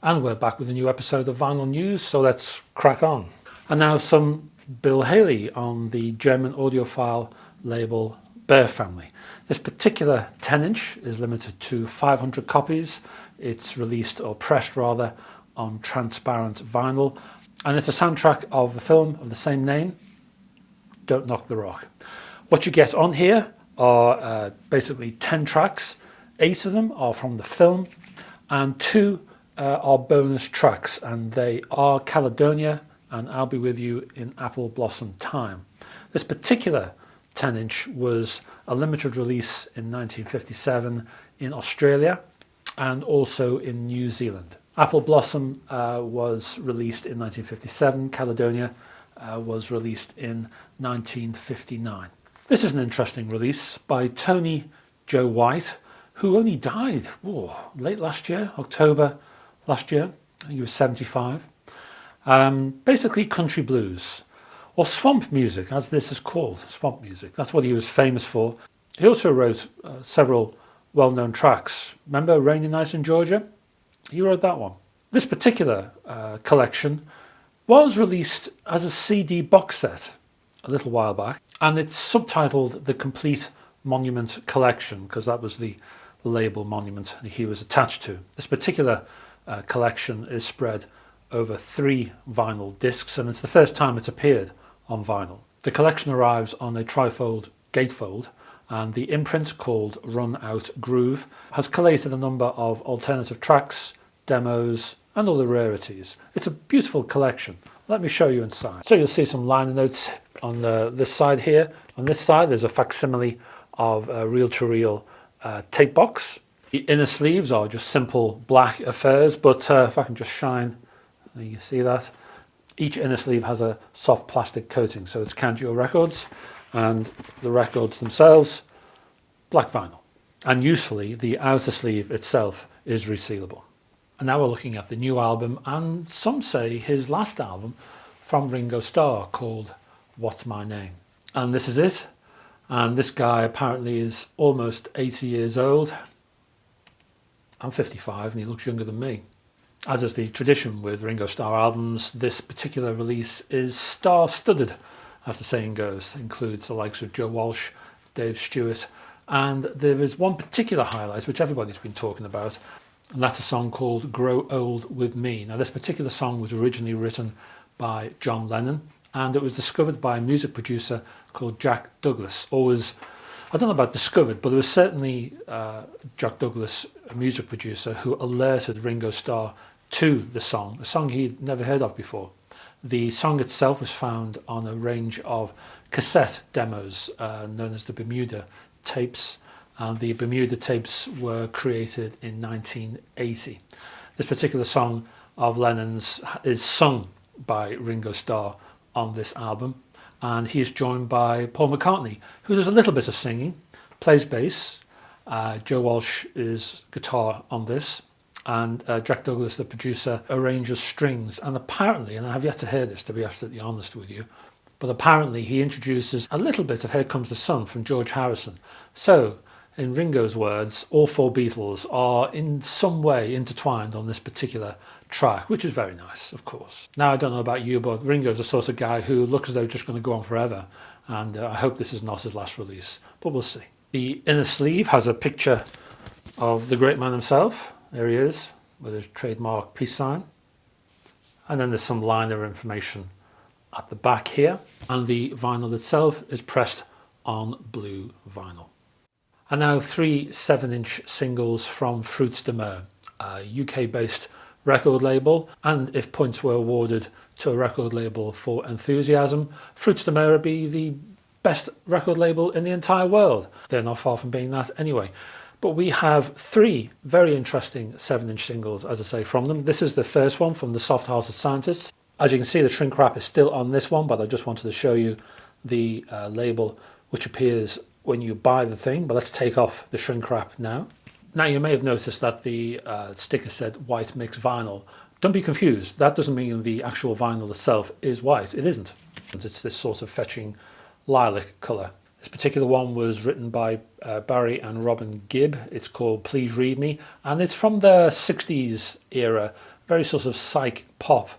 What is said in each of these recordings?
And we're back with a new episode of Vinyl News, so let's crack on. And now some Bill Haley on the German audiophile label Bear Family. This particular 10-inch is limited to 500 copies. It's released, or pressed rather, on transparent vinyl. And it's a soundtrack of the film of the same name, Don't Knock the Rock. What you get on here are basically 10 tracks. 8 of them are from the film, and 2 are bonus tracks, and they are Caledonia and I'll Be With You in Apple Blossom Time. This particular 10-inch was a limited release in 1957 in Australia and also in New Zealand. Apple Blossom was released in 1957, Caledonia was released in 1959. This is an interesting release by Tony Joe White, who only died late last year, October last year. I think he was 75. Basically country blues, or swamp music, as this is called, swamp music. That's what he was famous for. He also wrote several well-known tracks. Remember Rainy Night in Georgia? He wrote that one. This particular collection was released as a CD box set a little while back, and it's subtitled The Complete Monument Collection, because that was the label Monument he was attached to. This particular collection is spread over 3 vinyl discs, and it's the first time it's appeared on vinyl. The collection arrives on a trifold gatefold, and the imprint, called Run Out Groove, has collated a number of alternative tracks, demos and other rarities. It's a beautiful collection. Let me show you inside. So you'll see some liner notes on this side here. On this side there's a facsimile of a reel-to-reel tape box. The inner sleeves are just simple black affairs, but if I can just shine, you can see that. Each inner sleeve has a soft plastic coating, so it's Candio records, and the records themselves, black vinyl. And usefully, the outer sleeve itself is resealable. And now we're looking at the new album, and some say his last album, from Ringo Starr, called What's My Name. And this is it. And this guy apparently is almost 80 years old. I'm 55 and he looks younger than me. As is the tradition with Ringo Starr albums, this particular release is star-studded, as the saying goes. It includes the likes of Joe Walsh, Dave Stewart, and there is one particular highlight which everybody's been talking about, and that's a song called Grow Old With Me. Now, this particular song was originally written by John Lennon, and it was discovered by a music producer called Jack Douglas. I don't know about discovered, but it was certainly Jack Douglas, a music producer, who alerted Ringo Starr to the song, a song he'd never heard of before. The song itself was found on a range of cassette demos known as the Bermuda tapes, and the Bermuda tapes were created in 1980. This particular song of Lennon's is sung by Ringo Starr on this album, and he is joined by Paul McCartney, who does a little bit of singing, plays bass. Joe Walsh is guitar on this, and Jack Douglas, the producer, arranges strings. And apparently, and I have yet to hear this to be absolutely honest with you, but apparently he introduces a little bit of Here Comes the Sun from George Harrison. So, in Ringo's words, all 4 Beatles are in some way intertwined on this particular track, which is very nice, of course. Now, I don't know about you, but Ringo's the sort of guy who looks as though he's just going to go on forever, and I hope this is not his last release, but we'll see. The inner sleeve has a picture of the great man himself. There he is, with his trademark peace sign. And then there's some liner information at the back here, and the vinyl itself is pressed on blue vinyl. And now 3 7-inch singles from Fruits de Mer, a UK-based record label, and if points were awarded to a record label for enthusiasm, Fruits de Mer would be the best record label in the entire world. They're not far from being that anyway. But we have 3 very interesting 7-inch singles, as I say, from them. This is the first one from the Soft Hearted Scientists. As you can see, the shrink wrap is still on this one, but I just wanted to show you the label which appears when you buy the thing. But let's take off the shrink wrap now. Now, you may have noticed that the sticker said white mix vinyl. Don't be confused. That doesn't mean the actual vinyl itself is white. It isn't. It's this sort of fetching lilac colour. This particular one was written by Barry and Robin Gibb. It's called Please Read Me, and it's from the 60s era very sort of psych pop.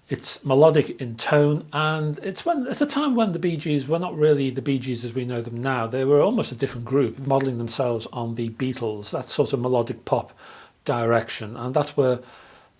It's melodic in tone, and it's a time when the Bee Gees were not really the Bee Gees as we know them now. They were almost a different group, modelling themselves on the Beatles, that sort of melodic pop direction, and that's where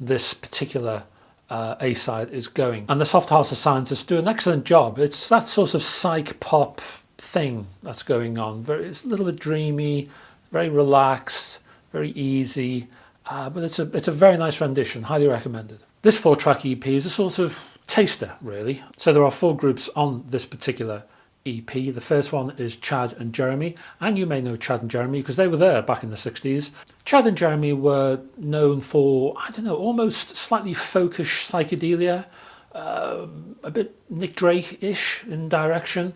this particular A-side is going. And the Soft-Hearted Scientists do an excellent job. It's that sort of psych pop thing that's going on. It's a little bit dreamy, very relaxed, very easy, but it's a very nice rendition, highly recommended. This 4-track EP is a sort of taster, really. So there are 4 groups on this particular EP. The first one is Chad and Jeremy, and you may know Chad and Jeremy because they were there back in the 60s. Chad and Jeremy were known for, I don't know, almost slightly folkish psychedelia, a bit Nick Drake-ish in direction,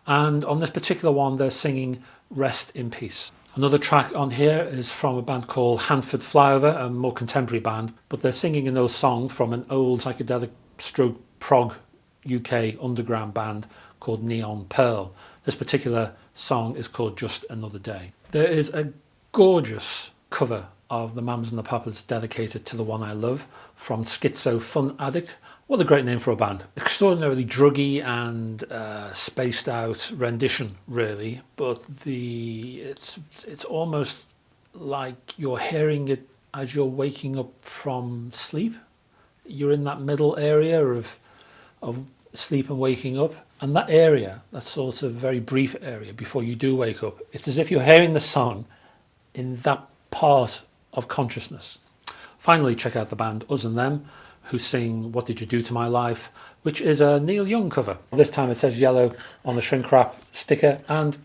and on this particular one they're singing Rest in Peace. Another track on here is from a band called Hanford Flyover, a more contemporary band, but they're singing an old song from an old psychedelic stroke prog UK underground band called Neon Pearl. This particular song is called Just Another Day. There is a gorgeous cover of the Mamas and the Papas dedicated to the one I love from Schizo Fun Addict. What a great name for a band. Extraordinarily druggy and spaced out rendition, really, but it's almost like you're hearing it as you're waking up from sleep. You're in that middle area of sleep and waking up, and that area, that sort of very brief area before you do wake up, it's as if you're hearing the song in that part of consciousness. Finally, check out the band Us and Them, who sing What Did You Do to My Life, which is a Neil Young cover. This time it says yellow on the shrink wrap sticker, and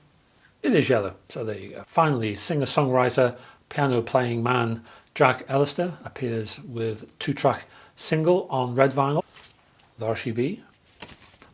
it is yellow, so there you go. Finally, singer-songwriter, piano-playing man Jack Alistar appears with 2-track single on red vinyl, the RCB.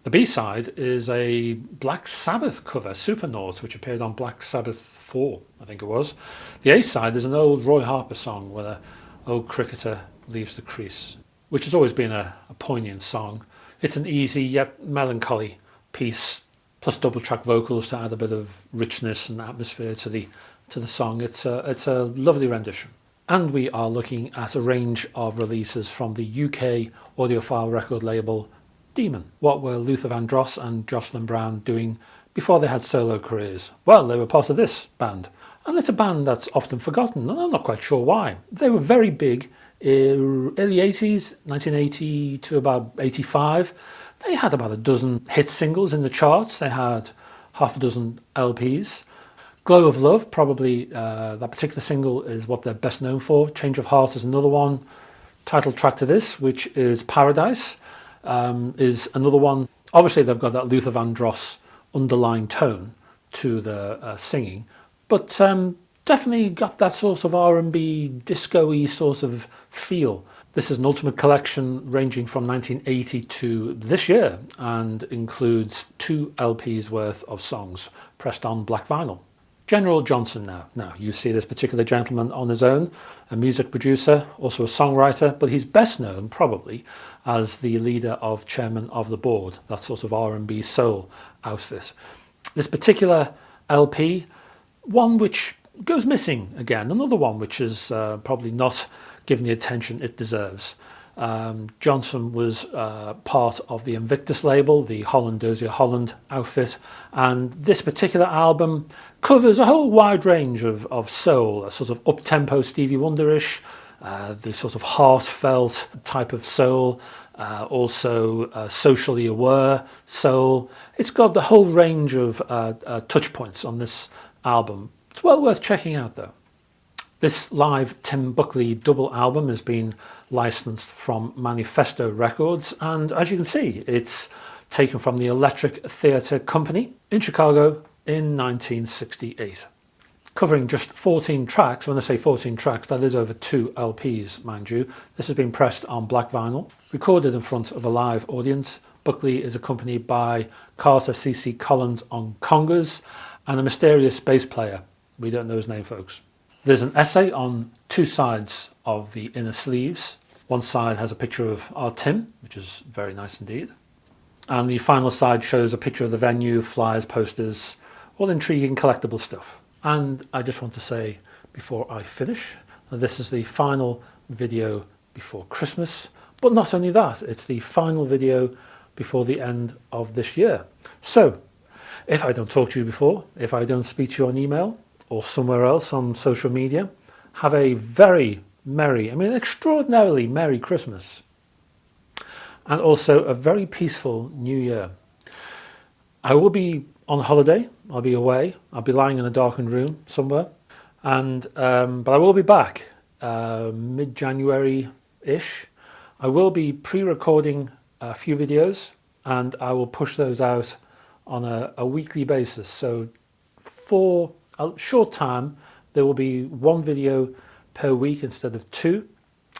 The B-side is a Black Sabbath cover, Supernaut, which appeared on Black Sabbath 4, I think it was. The A-side is an old Roy Harper song where an old cricketer leaves the crease, which has always been a poignant song. It's an easy yet melancholy piece, plus double-track vocals to add a bit of richness and atmosphere to the song. It's a lovely rendition. And we are looking at a range of releases from the UK audiophile record label Daemon. What were Luther Vandross and Jocelyn Brown doing before they had solo careers? Well, they were part of this band. And it's a band that's often forgotten, and I'm not quite sure why. They were very big early 80s, 1980 to about 85. They had about a dozen hit singles in the charts. They had half a dozen LPs. Glow of Love, probably that particular single is what they're best known for. Change of Heart is another one. Title track to this, which is Paradise, is another one. Obviously, they've got that Luther Vandross underlying tone to the singing, but definitely got that sort of R&B, disco-y sort of feel. This is an ultimate collection ranging from 1980 to this year and includes 2 LPs worth of songs pressed on black vinyl. General Johnson now. Now, you see this particular gentleman on his own, a music producer, also a songwriter, but he's best known probably as the leader of Chairman of the Board, that sort of R&B soul outfit. This particular LP, one which goes missing again, another one which is probably not given the attention it deserves. Johnson was part of the Invictus label, the Holland Dozier Holland outfit, and this particular album covers a whole wide range of soul, a sort of up-tempo Stevie Wonder-ish, the sort of heartfelt type of soul, also socially aware soul. It's got the whole range of touch points on this album. It's well worth checking out though. This live Tim Buckley double album has been licensed from Manifesto Records, and as you can see, it's taken from the Electric Theatre Company in Chicago in 1968. Covering just 14 tracks. When I say 14 tracks, that is over 2 LPs, mind you. This has been pressed on black vinyl, recorded in front of a live audience. Buckley is accompanied by Carter C.C. Collins on congas and a mysterious bass player. We don't know his name, folks. There's an essay on 2 sides of the inner sleeves. One side has a picture of our Tim, which is very nice indeed. And the final side shows a picture of the venue, flyers, posters, all intriguing collectible stuff. And I just want to say before I finish, that this is the final video before Christmas. But not only that, it's the final video before the end of this year. So, if I don't talk to you before, if I don't speak to you on email or somewhere else on social media, have a very merry, extraordinarily merry Christmas. And also a very peaceful New Year. I will be on holiday. I'll be away. I'll be lying in a darkened room somewhere. And but I will be back mid-January-ish. I will be pre-recording a few videos, and I will push those out on a weekly basis. So for a short time, there will be one video per week instead of two,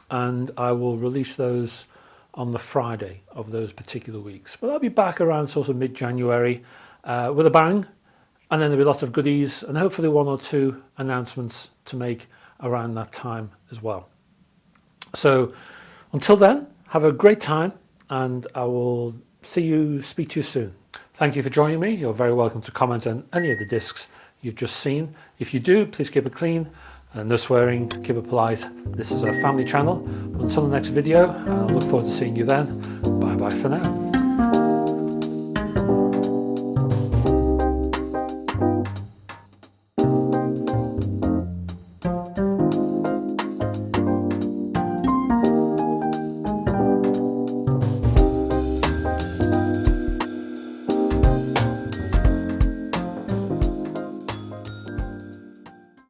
and I will release those on the Friday of those particular weeks. But I'll be back around sort of mid-January with a bang, and then there'll be lots of goodies and hopefully one or two announcements to make around that time as well. So until then, have a great time, and I will speak to you soon. Thank you for joining me. You're very welcome to comment on any of the discs you've just seen. If you do, please keep it clean. No swearing, keep it polite. This is a family channel. Until the next video, I look forward to seeing you then. Bye bye for now.